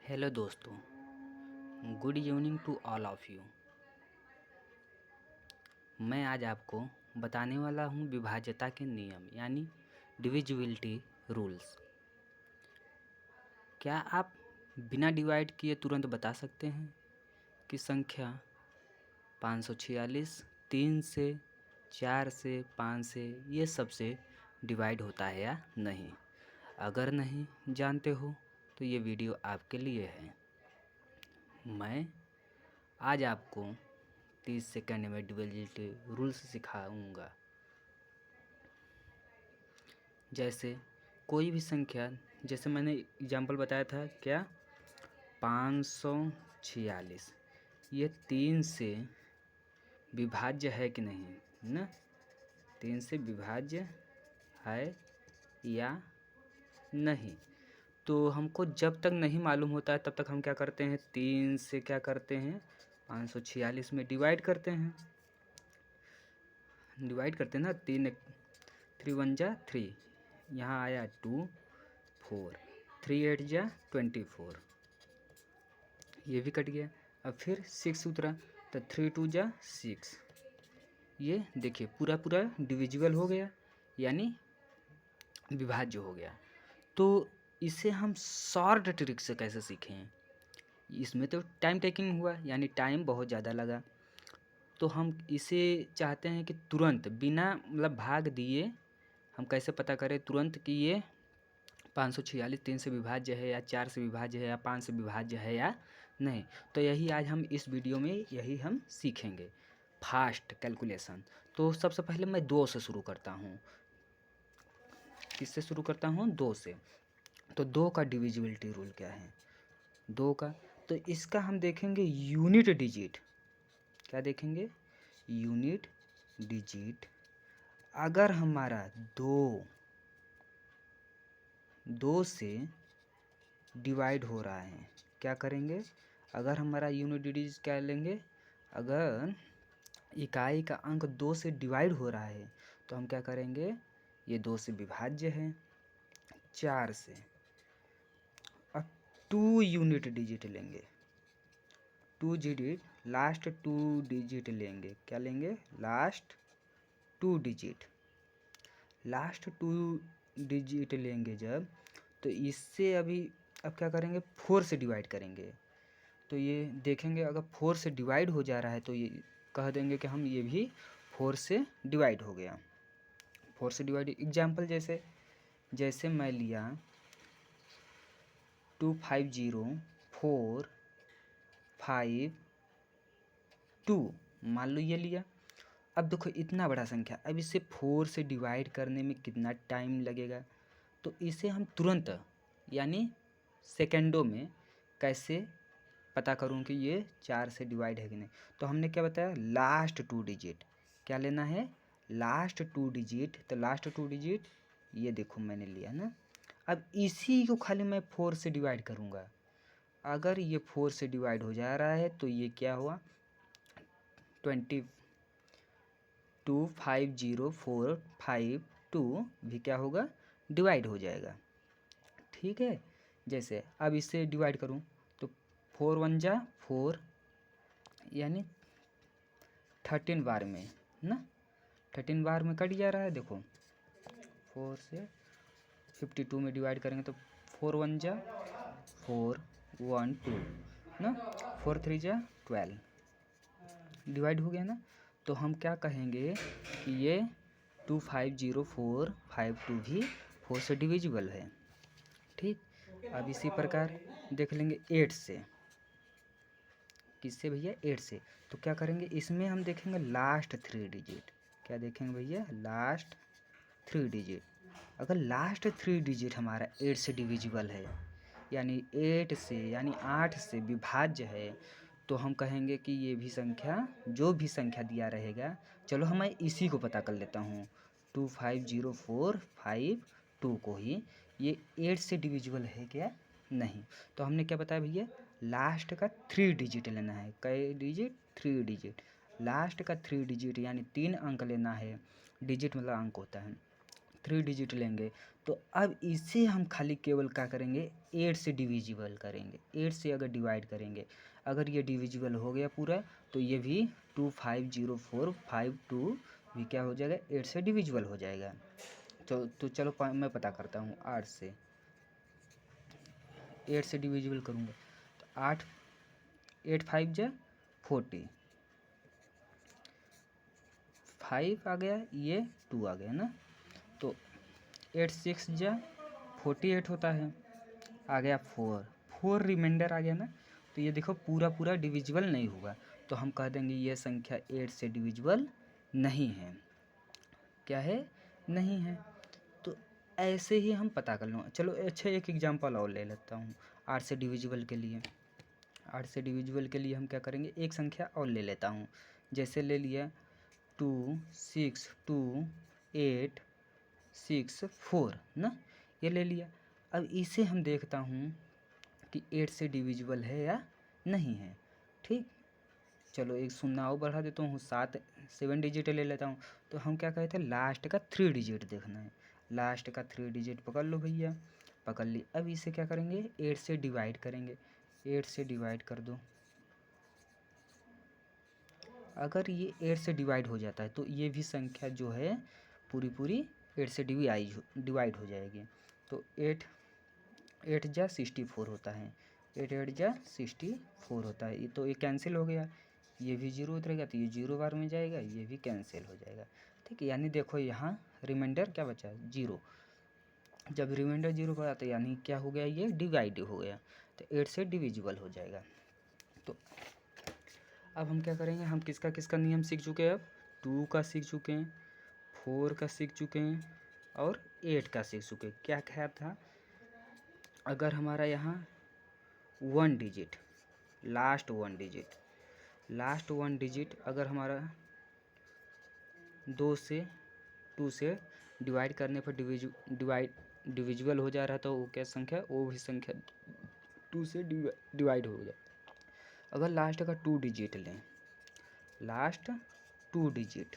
Hello दोस्तों, good evening to all of you. मैं आज आपको बताने वाला हूँ विभाज्यता के नियम यानी डिविजिबिलिटी रूल्स। क्या आप बिना डिवाइड किए तुरंत बता सकते हैं कि संख्या 546 3 से, 4 से, 5 से ये सबसे डिवाइड होता है या नहीं? अगर नहीं जानते हो तो ये वीडियो आपके लिए है। मैं आज आपको 30 सेकंड में डिविजिबिलिटी रूल्स सिखाऊंगा। जैसे कोई भी संख्या, जैसे मैंने एग्जांपल बताया था क्या, 546 ये 3 से विभाज्य है कि नहीं ना? 3 से विभाज्य है या नहीं? तो हमको जब तक नहीं मालूम होता है तब तक हम क्या करते हैं, 3 से क्या करते हैं, 546 में डिवाइड करते हैं ना। 3 1 जा 3, यहाँ आया 2 4, 3 8 जा 24, ये भी कट गया। अब फिर 6 उतरा तो 3 2 जा 6, ये देखिए पूरा पूरा डिविजिबल हो गया यानी विभाज्य हो गया। तो इसे हम शॉर्ट ट्रिक से कैसे सीखें? इसमें तो टाइम टेकिंग हुआ यानी टाइम बहुत ज़्यादा लगा। तो हम इसे चाहते हैं कि तुरंत बिना मतलब भाग दिए हम कैसे पता करें तुरंत कि ये 546 3 से विभाज्य है या 4 से विभाज्य है या 5 से विभाज्य है या नहीं। तो यही आज हम इस वीडियो में यही हम सीखेंगे, फास्ट कैलकुलेशन। तो सबसे पहले मैं 2 से शुरू करता हूँ। किससे शुरू करता हूँ? 2 से। तो 2 का डिविजिबिलिटी रूल क्या है? 2 का तो इसका हम देखेंगे यूनिट डिजिट। क्या देखेंगे? Unit digit. अगर हमारा 2 से डिवाइड हो रहा है, क्या करेंगे? अगर हमारा यूनिट डिजिट क्या लेंगे, अगर इकाई का अंक 2 से डिवाइड हो रहा है तो हम क्या करेंगे, ये 2 से विभाज्य है 4 से। अब 2 यूनिट डिजिट लेंगे, 2 डिजिट, लास्ट 2 डिजिट लेंगे। क्या लेंगे? Last 2 digit. लास्ट 2 डिजिट लेंगे जब, तो इससे अब क्या करेंगे, 4 से डिवाइड करेंगे। तो ये देखेंगे अगर 4 से डिवाइड हो जा रहा है तो ये कह देंगे कि हम ये भी 4 से डिवाइड हो गया। 4 से डिवाइड एग्जाम्पल जैसे मैं लिया 250452, मान लो ये लिया। अब देखो इतना बड़ा संख्या, अब इसे 4 से डिवाइड करने में कितना टाइम लगेगा? तो इसे हम तुरंत यानी सेकेंडों में कैसे पता करूं कि ये 4 से डिवाइड है कि नहीं? तो हमने क्या बताया, लास्ट 2 डिजिट। क्या लेना है? Last 2 digit. तो लास्ट 2 डिजिट ये देखो मैंने लिया ना। अब इसी को खाली मैं 4 से डिवाइड करूँगा। अगर ये 4 से डिवाइड हो जा रहा है तो ये क्या हुआ, 25045 भी क्या होगा, डिवाइड हो जाएगा। ठीक है। जैसे अब इससे डिवाइड करूँ तो 4 1 जा 4 यानी 13 बार में ना, 13 बार में कट जा रहा है। देखो 4 से 52 में डिवाइड करेंगे तो 4 1 जा 4 1 2 ना, 4 3 जा 12, डिवाइड हो गया ना। तो हम क्या कहेंगे कि ये 250452 भी 4 से डिविजिबल है। ठीक। अब इसी प्रकार देख लेंगे 8 से। किससे भैया? 8 से। तो क्या करेंगे, इसमें हम देखेंगे लास्ट 3 डिजिट। क्या देखेंगे भैया? Last 3 digit. अगर लास्ट 3 डिजिट हमारा 8 से डिविजिबल है यानी 8 से यानी 8 से विभाज्य है, तो हम कहेंगे कि ये भी संख्या, जो भी संख्या दिया रहेगा, चलो हम इसी को पता कर लेता हूँ, 250452 को ही, ये 8 से डिविजिबल है क्या? नहीं। तो हमने क्या बताया भैया, लास्ट का 3 डिजिट लेना है। कई डिजिट? 3 डिजिट। लास्ट का 3 डिजिट यानी 3 अंक लेना है। डिजिट मतलब अंक होता है। 3 डिजिट लेंगे। तो अब इसे हम खाली केवल क्या करेंगे, 8 से डिविजिबल करेंगे, 8 से अगर डिवाइड करेंगे, अगर ये डिविजिबल हो गया पूरा तो ये भी 250452 भी क्या हो जाएगा, 8 से डिविजिबल हो जाएगा। तो चलो मैं पता करता हूँ, 8 से डिविजिबल करूँगा तो 8 5 जा 40, 5 आ गया, ये 2 आ गया ना, तो 8 6 जा 48 होता है, आ गया 4 रिमाइंडर आ गया ना। तो ये देखो पूरा पूरा डिविजिबल नहीं हुआ, तो हम कह देंगे ये संख्या 8 से डिविजिबल नहीं है। क्या है, नहीं है। तो ऐसे ही हम पता कर लो। चलो अच्छा एक एग्जांपल और ले लेता हूँ 8 से डिविजिबल के लिए। 8 से डिविजिबल के लिए हम क्या करेंगे, एक संख्या और ले लेता हूँ। जैसे ले लिया 2 6 2 8 6 4 ना, ये ले लिया। अब इसे हम देखता हूँ कि 8 से डिविजिबल है या नहीं है। ठीक, चलो एक शून्य और बढ़ा देता हूँ, 7 डिजिट ले लेता हूँ। तो हम क्या कहते हैं, लास्ट का 3 डिजिट देखना है। लास्ट का 3 डिजिट पकड़ लो भैया, पकड़ ली। अब इसे क्या करेंगे, 8 से डिवाइड करेंगे। 8 से डिवाइड कर दो। अगर ये 8 से डिवाइड हो जाता है तो ये भी संख्या जो है पूरी पूरी 8 से डिवाइड हो जाएगी। तो 8 जा 64 होता है, 8 जा 64 होता है। ये तो ये कैंसिल हो गया, ये भी जीरो उतरेगा तो ये जीरो बार में जाएगा, ये भी कैंसिल हो जाएगा। ठीक है, यानी देखो यहाँ रिमाइंडर क्या बचा, जीरो। जब रिमाइंडर जीरो बचा तो यानी क्या हो गया, ये डिवाइड हो गया, तो 8 से डिविजिबल हो जाएगा। तो अब हम क्या करेंगे, हम किसका किसका नियम सीख चुके हैं, अब 2 का सीख चुके हैं, 4 का सीख चुके हैं और 8 का सीख चुके हैं। क्या क्या था, अगर हमारा यहाँ 1 डिजिट, लास्ट वन डिजिट अगर हमारा 2 से डिवाइड करने पर डिविजिबल हो जा रहा है तो वो क्या संख्या, वो भी संख्या 2 से डिवाइड हो जाए। अगर लास्ट का 2 डिजिट लें, लास्ट 2 डिजिट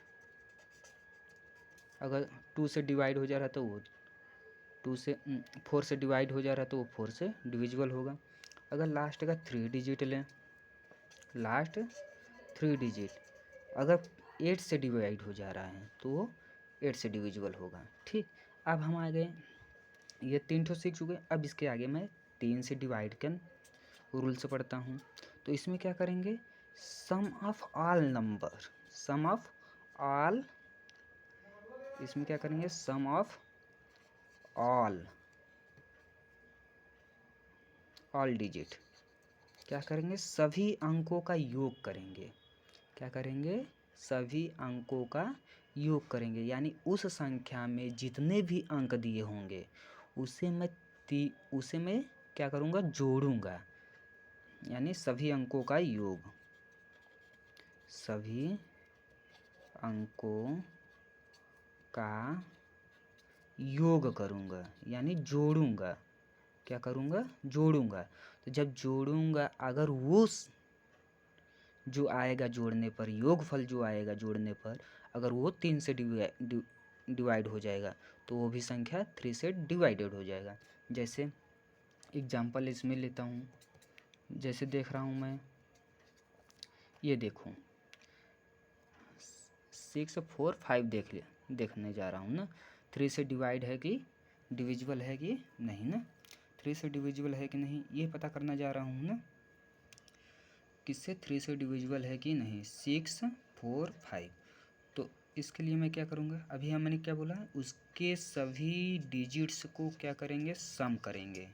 अगर 2 से डिवाइड हो जा रहा है तो वो 4 से डिवाइड हो जा रहा है तो वो 4 से डिविजिबल होगा। अगर लास्ट का 3 डिजिट लें, लास्ट 3 डिजिट अगर 8 से डिवाइड हो जा रहा है तो वो 8 से डिविजिबल होगा। ठीक, अब हम आ गए, ये 3 ठो सीख चुके। अब इसके आगे मैं 3 से डिवाइड कर रूल से पढ़ता हूँ। तो इसमें क्या करेंगे, sum of all number, sum of all, इसमें क्या करेंगे, सम ऑफ ऑल डिजिट, क्या करेंगे, सभी अंकों का योग करेंगे। क्या करेंगे, सभी अंकों का योग करेंगे, यानी उस संख्या में जितने भी अंक दिए होंगे उसे मैं क्या करूँगा, जोड़ूंगा। यानी सभी अंकों का योग, सभी अंकों का योग करूँगा, यानी जोड़ूंगा। क्या करूँगा, जोड़ूंगा। तो जब जोड़ूंगा, अगर वो जो आएगा जोड़ने पर, योगफल जो आएगा जोड़ने पर, अगर वो 3 से डिवाइड हो जाएगा तो वो भी संख्या 3 से डिवाइडेड हो जाएगा। जैसे एग्जाम्पल इसमें लेता हूँ, जैसे देख रहा हूँ मैं, ये देखो 6 4 5 देखने जा रहा हूँ ना, 3 से डिवाइड है कि डिविजिबल है कि नहीं ना, 3 से डिविजिबल है कि नहीं ये पता करना जा रहा हूँ ना, किससे, 3 से डिविजिबल है कि नहीं, 6 4 5। तो इसके लिए मैं क्या करूँगा, अभी हम मैंने क्या बोला, उसके सभी डिजिट्स को क्या करेंगे, सम करेंगे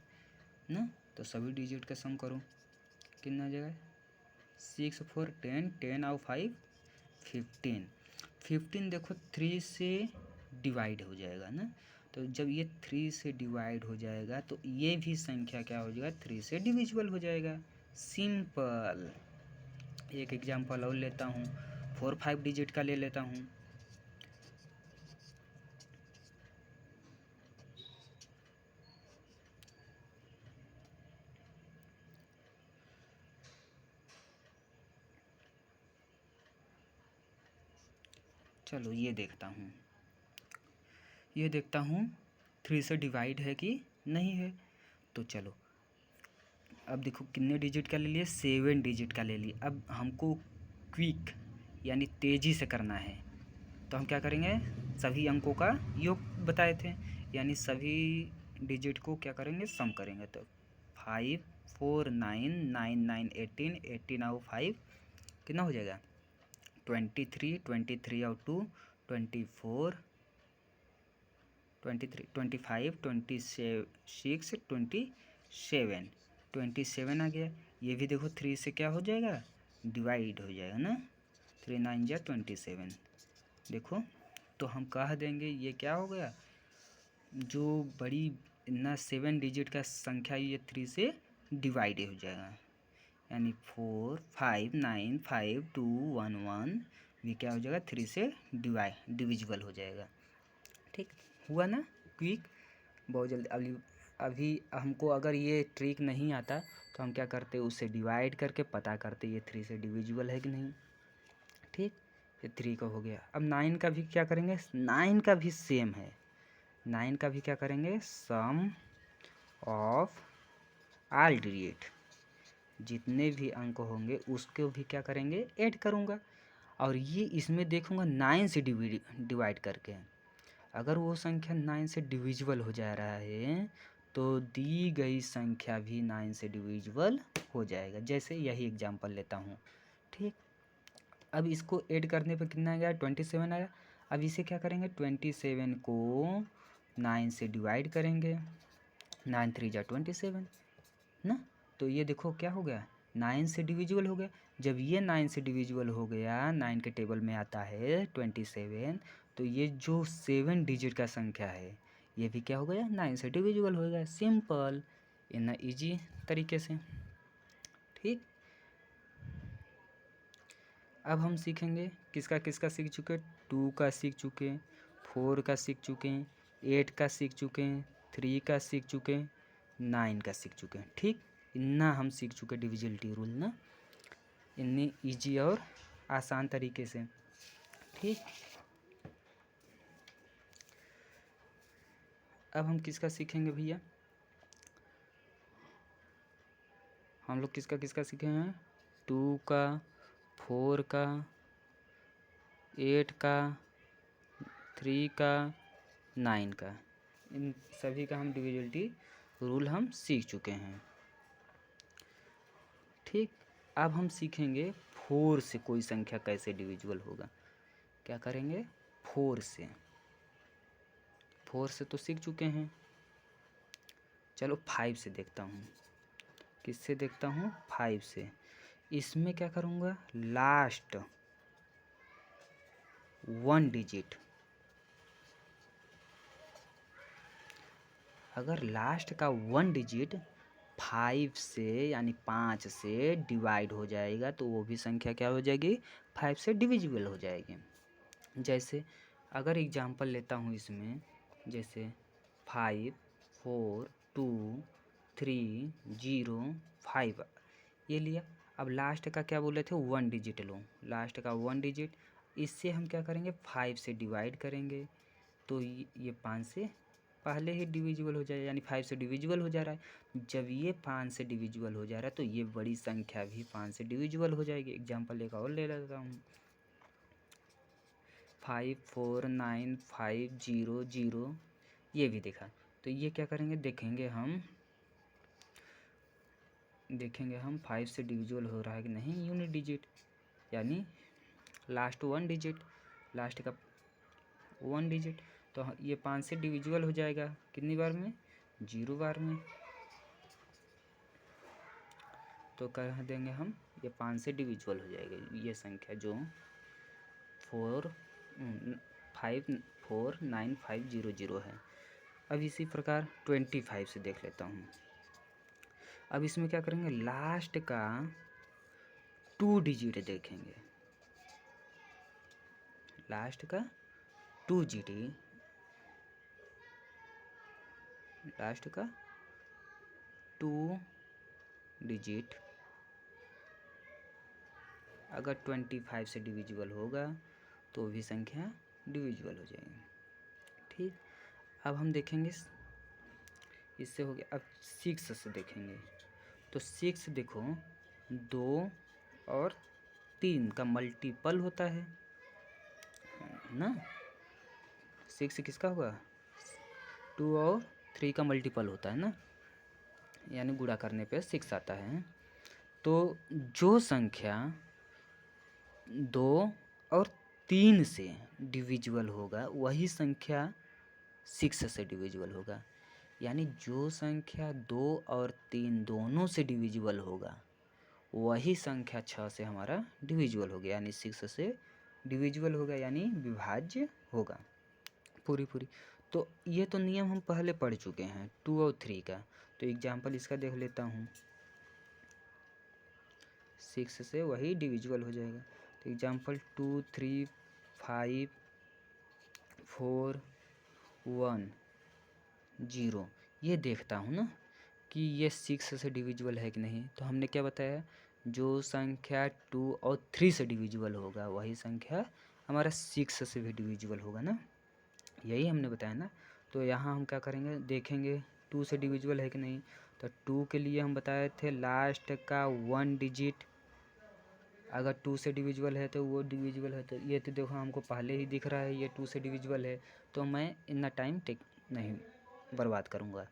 ना। तो सभी डिजिट का सम करो, कितना आ जाएगा, 6 4 10, 10 और 5 15, 15 देखो 3 से डिवाइड हो जाएगा ना। तो जब ये 3 से डिवाइड हो जाएगा तो ये भी संख्या क्या हो जाएगा, 3 से डिविजिबल हो जाएगा। सिंपल। एक एग्जांपल और लेता हूँ, 4 5 डिजिट का ले लेता हूँ। चलो ये देखता हूँ, ये देखता हूँ 3 से डिवाइड है कि नहीं है। तो चलो अब देखो कितने डिजिट का ले लिए, 7 डिजिट का ले लिए। अब हमको क्विक यानी तेज़ी से करना है, तो हम क्या करेंगे, सभी अंकों का योग बताए थे, यानी सभी डिजिट को क्या करेंगे, सम करेंगे। तो 5 4 9 9 9 18 18 और 5 कितना हो जाएगा, 23 23 और 2 24 23 25 26 27 27 आ गया। ये भी देखो 3 से क्या हो जाएगा, डिवाइड हो जाएगा ना, 3 9 जा 27। देखो तो हम कह देंगे ये क्या हो गया, जो बड़ी ना 7 डिजिट का संख्या ये 3 से डिवाइड हो जाएगा, यानी 4 5 9 5 2 1 1 भी क्या हो जाएगा, 3 से डिविजिबल हो जाएगा। ठीक हुआ ना क्विक, बहुत जल्दी। अभी हमको अगर ये ट्रिक नहीं आता तो हम क्या करते, उससे डिवाइड करके पता करते ये 3 से डिविजिबल है कि नहीं। ठीक, ये 3 का हो गया। अब 9 का भी क्या करेंगे, 9 का भी सेम है, 9 का भी क्या करेंगे, सम ऑफ ऑल डिजिट, जितने भी अंक होंगे उसको भी क्या करेंगे, ऐड करूँगा। और ये इसमें देखूँगा 9 से डिवाइड करके, अगर वो संख्या 9 से डिविजिबल हो जा रहा है तो दी गई संख्या भी 9 से डिविजिबल हो जाएगा। जैसे यही एग्जांपल लेता हूँ। ठीक, अब इसको ऐड करने पर कितना आ गया, 27 आया। अब इसे क्या करेंगे, 27 को 9 से डिवाइड करेंगे, 9 3 जा 27 ना। तो ये देखो क्या हो गया, 9 से डिविजिबल हो गया। जब ये 9 से डिविजिबल हो गया, 9 के टेबल में आता है 27, तो ये जो 7 डिजिट का संख्या है ये भी क्या हो गया, 9 से डिविजिबल हो गया। सिंपल, इन इजी तरीके से। ठीक, अब हम सीखेंगे किसका किसका सीख चुके, 2 का सीख चुके, 4 का सीख चुके, 8 का सीख चुके, 3 का सीख चुके, 9 का सीख चुके। ठीक, इतना हम सीख चुके डिविजिबिलिटी रूल ना, इतनी इजी और आसान तरीके से। ठीक, अब हम किसका सीखेंगे भैया, हम लोग किसका किसका सीखे हैं, 2 का, 4 का, 8 का, 3 का, 9 का, इन सभी का हम डिविजिबिलिटी रूल हम सीख चुके हैं। ठीक, अब हम सीखेंगे 4 से कोई संख्या कैसे डिविजिबल होगा। क्या करेंगे, 4 से, 4 से तो सीख चुके हैं। चलो 5 से देखता हूँ, किससे देखता हूँ, 5 से। इसमें क्या करूँगा, लास्ट 1 डिजिट, अगर लास्ट का 1 डिजिट 5 से यानी 5 से डिवाइड हो जाएगा तो वो भी संख्या क्या हो जाएगी, 5 से डिविजिबल हो जाएगी। जैसे अगर एग्जांपल लेता हूँ इसमें, जैसे 5 4 2 3 0 5 ये लिया। अब लास्ट का क्या बोले थे, 1 डिजिट लो, लास्ट का 1 डिजिट, इससे हम क्या करेंगे, 5 से डिवाइड करेंगे तो ये 5 से पहले ही डिविजिबल हो जाएगा, यानी 5 से डिविजिबल हो जा रहा है। जब ये 5 से डिविजिबल हो जा रहा है तो ये बड़ी संख्या भी 5 से डिविजिबल हो जाएगी। एग्जांपल एक और ले लेता हूँ, 5 4 9 5 0 0, ये भी देखा। तो ये क्या करेंगे, देखेंगे हम 5 से डिविजिबल हो रहा है कि नहीं, यूनिट डिजिट यानी लास्ट 1 डिजिट, लास्ट का 1 डिजिट, तो ये 5 से डिविजिबल हो जाएगा कितनी बार में, 0 बार में। तो कह देंगे हम ये 5 से डिविजिबल हो जाएगा ये संख्या जो 5 4 9 5 0 0 है। अब इसी प्रकार 25 से देख लेता हूँ। अब इसमें क्या करेंगे, लास्ट का 2 डिजिट देखेंगे, लास्ट का 2 डिजिट, लास्ट का 2 डिजिट अगर 25 से डिविजिबल होगा तो भी संख्या डिविजिबल हो जाएगी। ठीक, अब हम देखेंगे, इससे हो गया। अब 6 से देखेंगे तो 6 देखो 2 और 3 का मल्टीपल होता है ना। 6 किसका हुआ, 2 और 3 का मल्टीपल होता है ना, यानी गुणा करने पे 6 आता है। तो जो संख्या 2 और 3 से डिविजिबल होगा वही संख्या 6 से डिविजिबल होगा। यानी जो संख्या 2 और 3 दोनों से डिविजिबल होगा वही संख्या 6 से हमारा डिविजिबल हो गया, यानी 6 से डिविजिबल होगा, यानी विभाज्य होगा पूरी। तो ये तो नियम हम पहले पढ़ चुके हैं 2 और 3 का। तो एग्जाम्पल इसका देख लेता हूँ, 6 से वही डिविजिबल हो जाएगा। तो एग्जाम्पल 2 3 5 4 1 0, ये देखता हूँ ना कि ये 6 से डिविजिबल है कि नहीं। तो हमने क्या बताया, जो संख्या 2 और 3 से डिविजिबल होगा वही संख्या हमारा 6 से भी डिविजिबल होगा ना, यही हमने बताया ना। तो यहाँ हम क्या करेंगे, देखेंगे 2 से डिविजिबल है कि नहीं। तो 2 के लिए हम बताए थे लास्ट का 1 डिजिट अगर 2 से डिविजिबल है तो वो डिविजिबल है। तो ये तो देखो हमको पहले ही दिख रहा है ये 2 से डिविजिबल है, तो मैं इतना टाइम टेक नहीं बर्बाद करूँगा।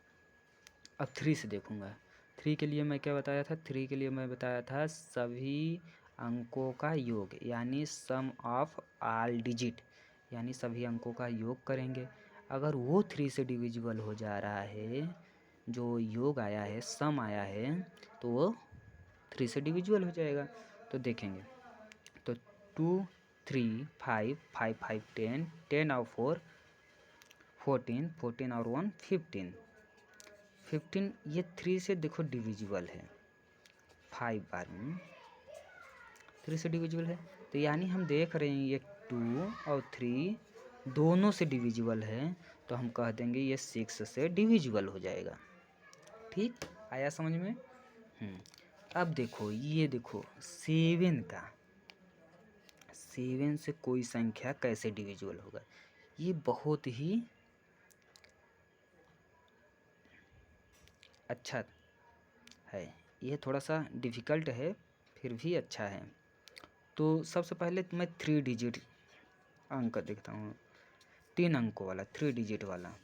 अब 3 से देखूँगा। 3 के लिए मैं क्या बताया था, 3 के लिए मैं बताया था सभी अंकों का योग, यानी सम ऑफ ऑल डिजिट, यानी सभी अंकों का योग करेंगे। अगर वो 3 से डिविजिबल हो जा रहा है, जो योग आया है सम आया है, तो वो 3 से डिविजिबल हो जाएगा। तो देखेंगे तो 2 3 5 5 5 10 10 और 4 14 14 और 1 15 15, ये 3 से देखो डिविजिबल है, 5 बार में 3 से डिविजिबल है। तो यानी हम देख रहे हैं ये 2 और 3 दोनों से डिविजिबल है, तो हम कह देंगे ये 6 से डिविजिबल हो जाएगा। ठीक आया समझ में। अब देखो ये देखो 7 से कोई संख्या कैसे डिविजिबल होगा, ये बहुत ही अच्छा है। ये थोड़ा सा डिफ़िकल्ट है फिर भी अच्छा है। तो सबसे पहले मैं 3 डिजिट अंक देखता हूँ, 3 अंकों वाला 3 डिजिट वाला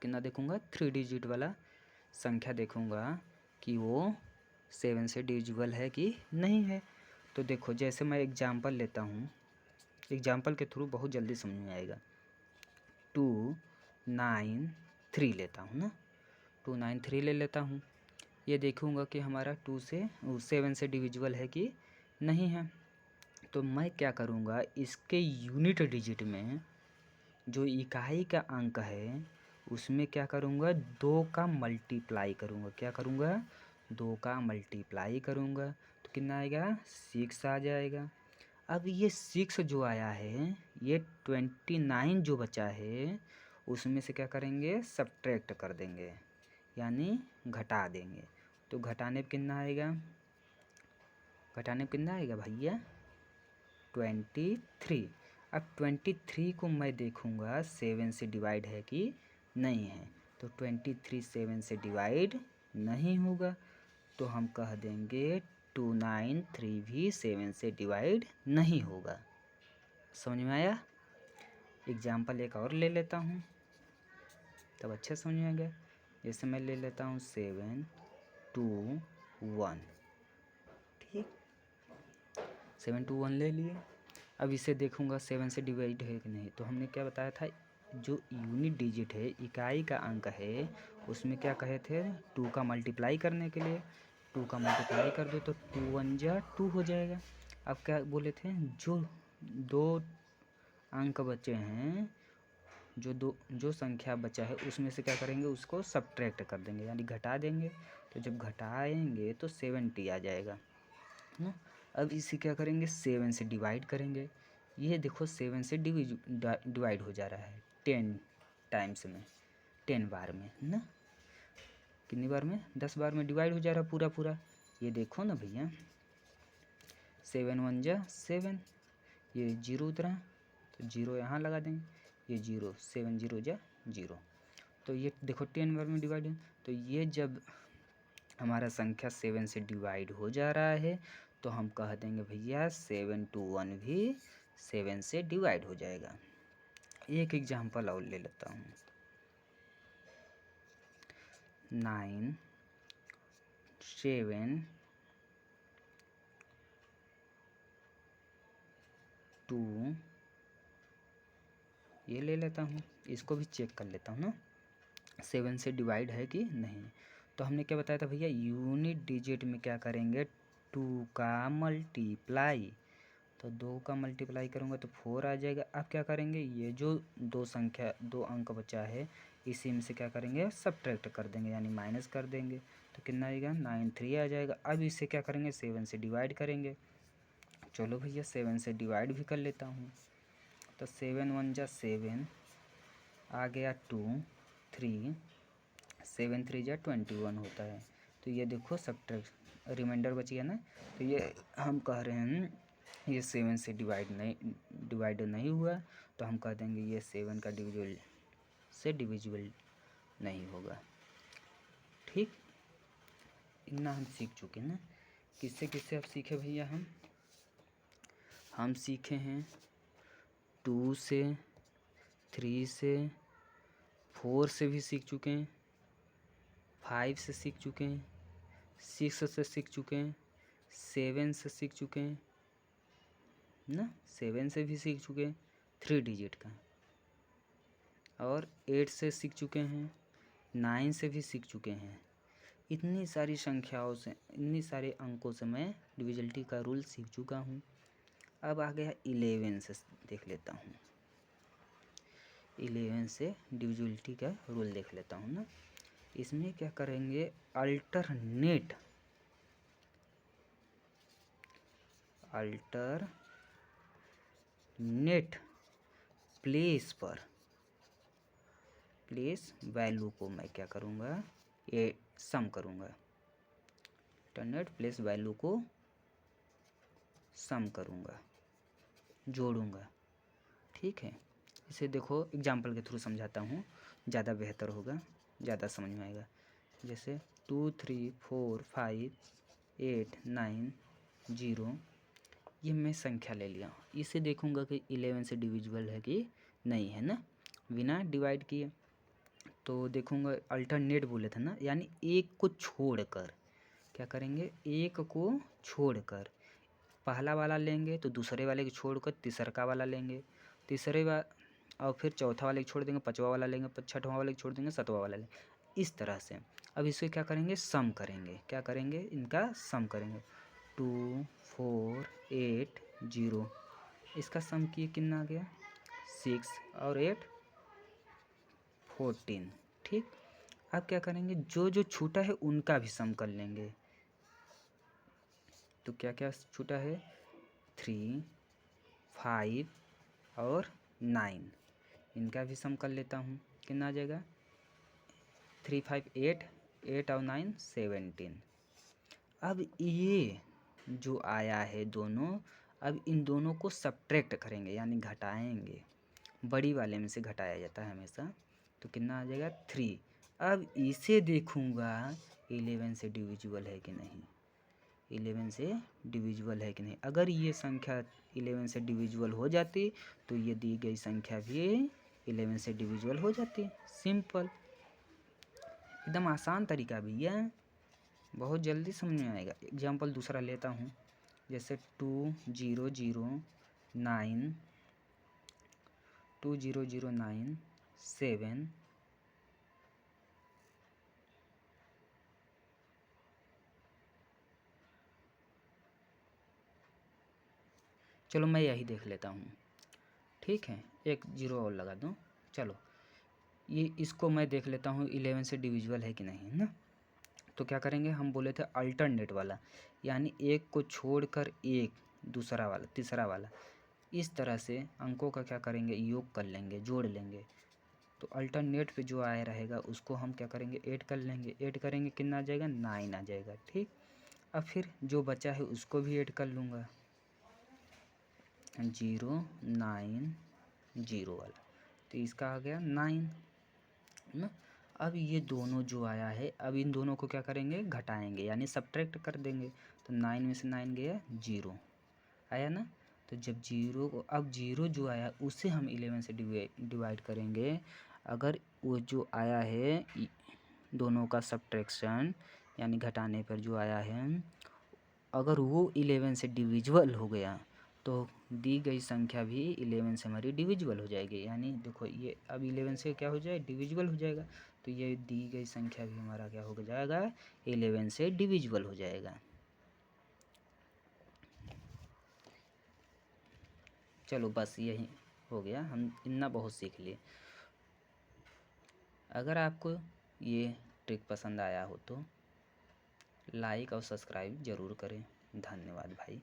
कितना देखूँगा, 3 डिजिट वाला संख्या देखूँगा कि वो 7 से डिविजिबल है कि नहीं है। तो देखो जैसे मैं एग्जांपल लेता हूँ, एग्जांपल के थ्रू बहुत जल्दी समझ में आएगा। 2 9 3 लेता हूँ ना, 2 9 3 ले लेता हूँ। ये देखूँगा कि हमारा 2 से 7 से डिविजिबल है कि नहीं है। तो मैं क्या करूँगा, इसके यूनिट डिजिट में जो इकाई का अंक है उसमें क्या करूँगा, 2 का मल्टीप्लाई करूँगा। क्या करूँगा, 2 का मल्टीप्लाई करूँगा तो कितना आएगा, 6 आ जाएगा। अब ये 6 जो आया है, ये 29 जो बचा है उसमें से क्या करेंगे, सब्ट्रैक्ट कर देंगे, यानी घटा देंगे। तो घटाने पे कितना आएगा, घटाने पे कितना आएगा भैया, 23। अब 23 को मैं देखूँगा 7 से डिवाइड है कि नहीं है। तो 23 7 से डिवाइड नहीं होगा, तो हम कह देंगे 293 भी 7 से डिवाइड नहीं होगा। समझ में आया। एग्जाम्पल एक और ले लेता हूँ तब अच्छे समझ में आ गया। जैसे मैं ले लेता हूँ 7 2 1, ठीक 7 2 1 ले लिए। अब इसे देखूँगा 7 से डिवाइड है कि नहीं। तो हमने क्या बताया था, जो यूनिट डिजिट है, इकाई का अंक है, उसमें क्या कहे थे, 2 का मल्टीप्लाई करने के लिए 2 का मल्टीप्लाई कर दो तो 2 1 जा 2 हो जाएगा। अब क्या बोले थे, जो 2 अंक बचे हैं, जो संख्या बचा है उसमें से क्या करेंगे, उसको सब्ट्रैक्ट कर देंगे, यानी घटा देंगे। तो जब घटाएंगे तो 70 आ जाएगा ना। अब इसे क्या करेंगे, 7 से डिवाइड करेंगे। ये देखो 7 से डिवाइड हो जा रहा है 10 टाइम्स में, 10 बार में ना, कितनी बार में, 10 बार में डिवाइड हो जा रहा पूरा पूरा। ये देखो ना भैया, 7 1 जा 7, ये 0 उतरा तो 0 यहाँ लगा देंगे, ये 0 7 0 जा 0। तो ये देखो 10 बार में डिवाइड है, तो ये जब हमारा संख्या 7 से डिवाइड हो जा रहा है तो हम कह देंगे भैया 7 to 1 भी 7 से डिवाइड हो जाएगा। एक एग्जाम्पल और ले लेता हूँ। 9 7 2 ये ले लेता हूँ, इसको भी चेक कर लेता हूँ ना 7 से डिवाइड है कि नहीं। तो हमने क्या बताया था भैया, यूनिट डिजिट में क्या करेंगे 2 का मल्टीप्लाई, तो 2 का मल्टीप्लाई करूँगा तो 4 आ जाएगा। अब क्या करेंगे, ये जो दो अंक बचा है इसी में से क्या करेंगे सब्ट्रैक्ट कर देंगे यानी माइनस कर देंगे, तो कितना आएगा 93 आ जाएगा। अब इसे क्या करेंगे 7 से डिवाइड करेंगे। चलो भैया 7 से डिवाइड भी कर लेता हूँ, तो 7 1 जा 7 आ गया 2 3 7 3 जा 21 होता है। तो ये देखो सब्ट्रैक्ट रिमाइंडर बच गया ना, तो ये हम कह रहे हैं ये 7 से डिवाइड नहीं हुआ, तो हम कह देंगे ये 7 का डिविजिबल से डिविजिबल नहीं होगा। ठीक, इतना हम सीख चुके ना। किससे किससे अब सीखे भैया, हम सीखे हैं 2 से, 3 से, 4 से भी सीख चुके हैं, 5 से सीख चुके हैं, 6 से सीख चुके हैं, 7 से सीख चुके हैं ना, 7 से भी सीख चुके हैं 3 डिजिट का, और 8 से सीख चुके हैं, 9 से भी सीख चुके हैं। इतनी सारी संख्याओं से, इतनी सारे अंकों से मैं डिविजिबिलिटी का रूल सीख चुका हूँ। अब आ गया 11 से देख लेता हूँ, 11 से डिविजिबिलिटी का रूल देख लेता हूँ ना। इसमें क्या करेंगे अल्टरनेट प्लेस वैल्यू को मैं क्या करूँगा ये सम करूँगा, अल्टरनेट प्लेस वैल्यू को सम करूँगा, जोड़ूँगा। ठीक है, इसे देखो एग्जाम्पल के थ्रू समझाता हूँ, ज़्यादा बेहतर होगा, ज़्यादा समझ में आएगा। जैसे 2 3 4 5 8 9 0 ये मैं संख्या ले लिया, इसे देखूँगा कि 11 से डिविजिबल है कि नहीं है ना, बिना डिवाइड किए। तो देखूँगा अल्टरनेट बोले थे ना, यानी एक को छोड़कर क्या करेंगे, एक को छोड़कर पहला वाला लेंगे तो दूसरे वाले को छोड़कर तीसरा वाला लेंगे, और फिर चौथा वाले को छोड़ देंगे, पाँचवा वाला लेंगे, छठवां वाले को छोड़ देंगे, सातवां वाला लेंगे, इस तरह से। अब इसको क्या करेंगे सम करेंगे, क्या करेंगे इनका सम करेंगे 2 4 8 0, इसका सम किए कितना आ गया 6 और 8 14। ठीक, अब क्या करेंगे जो जो छूटा है उनका भी सम कर लेंगे। तो क्या क्या छूटा है 3 5 और 9, इनका भी सम कर लेता हूँ, कितना आ जाएगा 3 5 8 8 और 9 17। अब ये जो आया है दोनों, अब इन दोनों को सब्ट्रैक्ट करेंगे यानी घटाएंगे, बड़ी वाले में से घटाया जाता है हमेशा, तो कितना आ जाएगा 3। अब इसे देखूँगा 11 से डिविजिबल है कि नहीं, 11 से डिविजिबल है कि नहीं। अगर ये संख्या 11 से डिविजिबल हो जाती तो ये दी गई संख्या भी 11 से डिविजिबल हो जाती। सिंपल, एकदम आसान तरीका भैया, बहुत जल्दी समझ में आएगा। एग्जाम्पल दूसरा लेता हूँ, जैसे 2009 7 चलो मैं यही देख लेता हूँ। ठीक है, एक 0 और लगा दूँ। चलो ये इसको मैं देख लेता हूँ 11 से डिविजिबल है कि नहीं, है ना। तो क्या करेंगे, हम बोले थे अल्टरनेट वाला, यानी एक को छोड़कर एक दूसरा वाला तीसरा वाला, इस तरह से अंकों का क्या करेंगे योग कर लेंगे, जोड़ लेंगे। तो अल्टरनेट पे जो आया रहेगा उसको हम क्या करेंगे ऐड कर लेंगे, ऐड करेंगे कितना आ जाएगा 9 आ जाएगा। ठीक, अब फिर जो बचा है उसको भी ऐड कर लूँगा 0 9 0 वाला, तो इसका आ गया 9। ना। अब ये दोनों जो आया है, अब इन दोनों को क्या करेंगे, घटाएंगे यानी सब्ट्रैक्ट कर देंगे। तो 9 में से 9 गया 0 आया ना। तो जब अब 0 जो आया उसे हम 11 से डिवाइड करेंगे। अगर वो जो आया है दोनों का सब्ट्रैक्शन यानी घटाने पर जो आया है, अगर वो 11 से डिविजिबल हो गया तो दी गई संख्या भी 11 से हमारी डिविजिबल हो जाएगी। यानी देखो ये अब 11 से क्या हो जाए, डिविजिबल हो जाएगा। तो ये दी गई संख्या भी हमारा क्या हो जाएगा, 11 से डिविजिबल हो जाएगा। चलो बस यही हो गया, हम इतना बहुत सीख लिए। अगर आपको ये ट्रिक पसंद आया हो तो लाइक और सब्सक्राइब ज़रूर करें। धन्यवाद भाई।